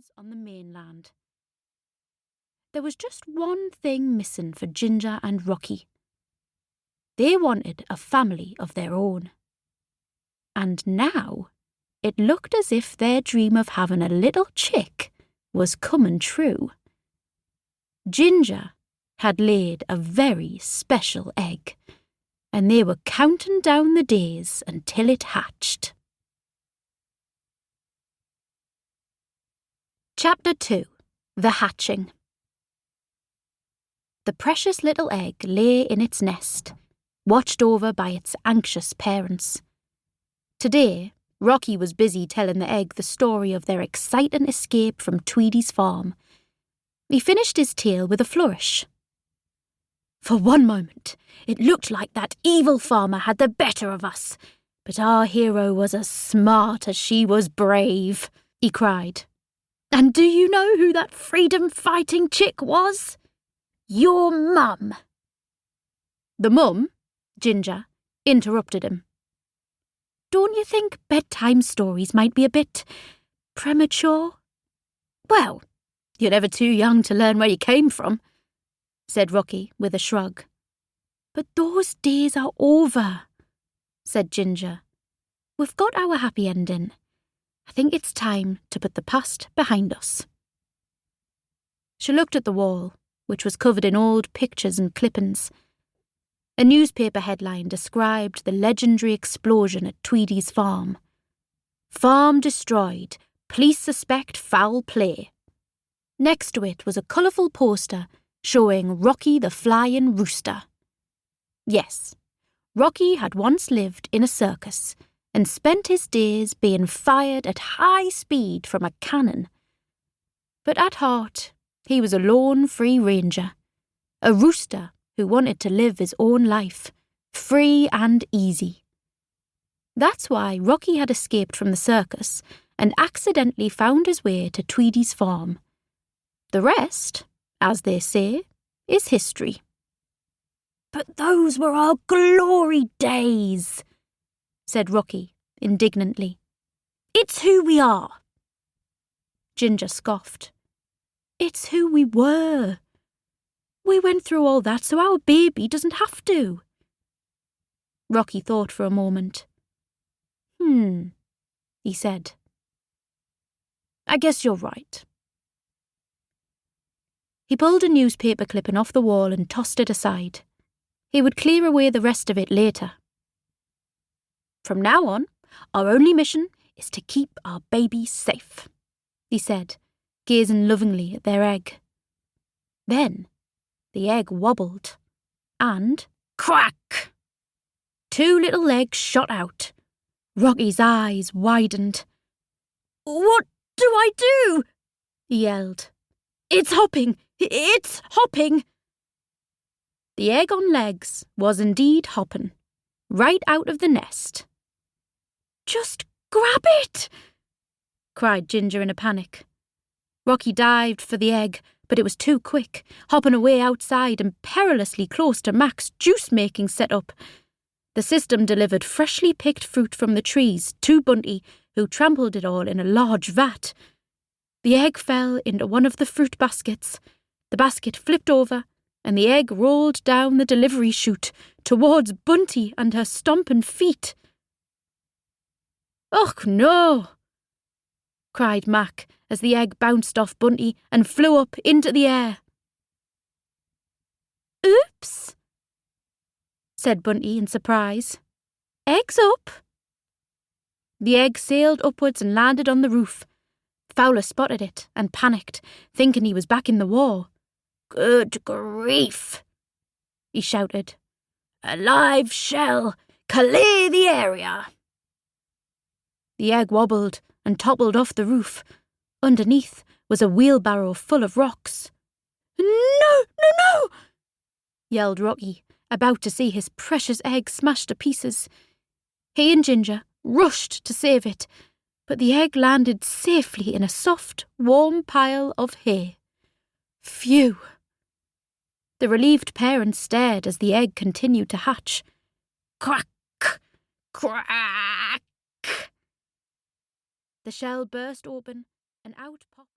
farms on the mainland. There was just one thing missing for Ginger and Rocky. They wanted a family of their own. And now it looked as if their dream of having a little chick was coming true. Ginger had laid a very special egg, and they were counting down the days until it hatched. Chapter 2. The Hatching. The precious little egg lay in its nest, watched over by its anxious parents. Today, Rocky was busy telling the egg the story of their exciting escape from Tweedy's farm. He finished his tale with a flourish. For one moment, it looked like that evil farmer had the better of us, but our hero was as smart as she was brave, he cried. And do you know who that freedom-fighting chick was? Your mum. The mum, Ginger, interrupted him. Don't you think bedtime stories might be a bit premature? Well, you're never too young to learn where you came from, said Rocky with a shrug. But those days are over, said Ginger. We've got our happy ending. I think it's time to put the past behind us. She looked at the wall, which was covered in old pictures and clippings. A newspaper headline described the legendary explosion at Tweedy's farm. Farm destroyed. Police suspect foul play. Next to it was a colourful poster showing Rocky the Flying Rooster. Yes, Rocky had once lived in a circus and spent his days being fired at high speed from a cannon. But at heart, he was a lone free ranger, a rooster who wanted to live his own life, free and easy. That's why Rocky had escaped from the circus and accidentally found his way to Tweedy's farm. The rest, as they say, is history. But those were our glory days, said Rocky indignantly. It's who we are. Ginger scoffed. It's who we were. We went through all that so our baby doesn't have to. Rocky thought for a moment. He said. I guess you're right. He pulled a newspaper clipping off the wall and tossed it aside. He would clear away the rest of it later. From now on, our only mission is to keep our baby safe, he said, gazing lovingly at their egg. Then the egg wobbled, and crack! 2 little legs shot out. Rocky's eyes widened. What do I do? He yelled. It's hopping! It's hopping! The egg on legs was indeed hopping, right out of the nest. Just grab it! Cried Ginger in a panic. Rocky dived for the egg, but it was too quick, hopping away outside and perilously close to Mac's juice-making setup. The system delivered freshly picked fruit from the trees to Bunty, who trampled it all in a large vat. The egg fell into one of the fruit baskets. The basket flipped over, and the egg rolled down the delivery chute towards Bunty and her stomping feet. "Och, no!" cried Mac as the egg bounced off Bunty and flew up into the air. "Oops," said Bunty in surprise. "Egg's up." The egg sailed upwards and landed on the roof. Fowler spotted it and panicked, thinking he was back in the war. "Good grief," he shouted. "A live shell! Clear the area!" The egg wobbled and toppled off the roof. Underneath was a wheelbarrow full of rocks. "No, no, no!" yelled Rocky, about to see his precious egg smashed to pieces. He and Ginger rushed to save it, but the egg landed safely in a soft, warm pile of hay. Phew! The relieved parents stared as the egg continued to hatch. Crack! Crack! The shell burst open, and out popped